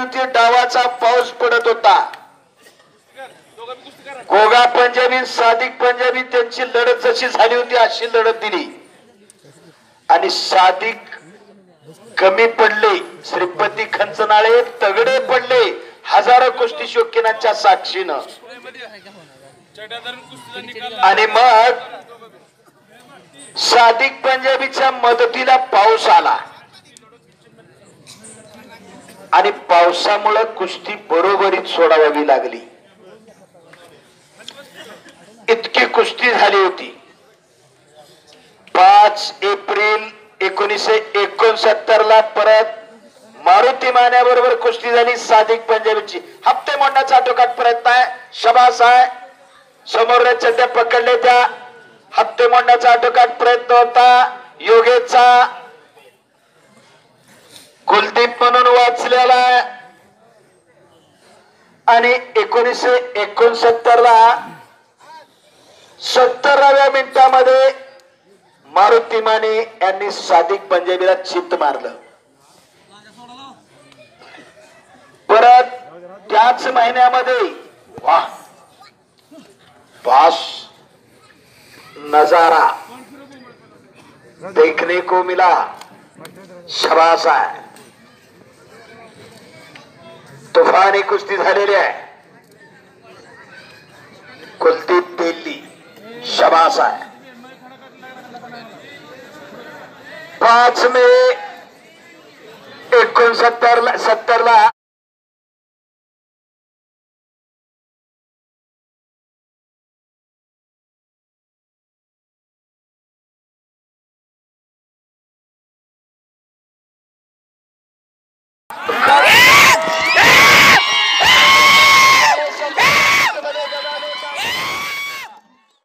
होती, डावाचा पाऊस पडत होता. गोगा पंजाबी सादिक पंजाबी त्यांची लढत जशी झाली होती अशी लढत दिली आणि सादिक कमी पडले. श्रीपती खंचनाळे तगडे पडले हजारो कुस्ती शौकीनांच्या साक्षीनं. आणि मग सादिक पंजाबीच्या मदतीला पाऊस आला आणि पावसामुळे कुस्ती बरोबरीत सोडावी लागली. इतकी कुस्ती झाली होती. 5 एप्रिल 1969 ला परत मारुती मान्याबरोबर कुस्ती झाली सादिक पंजाबीची. हप्ते मोडण्याचा आटोकाट प्रयत्न आहे. शबास आहे. समोर चड्ड्या पकडले त्या हप्ते मोडण्याचा आटोकाट प्रयत्न होता योगेशचा. कुलदीप म्हणून वाचलेला आणि 1969 ला 70व्या मिनिटामध्ये मारुती माने यांनी सादिक पंजाबीला चित्त मारलं. परत त्याच महिन्यामध्ये वाह बास नजारा देखने को मिला. शबास आहे. तुफानी कुस्ती झालेली आहे. कुलदीप दिल्ली शबास आहे. 5 मे 1970 ला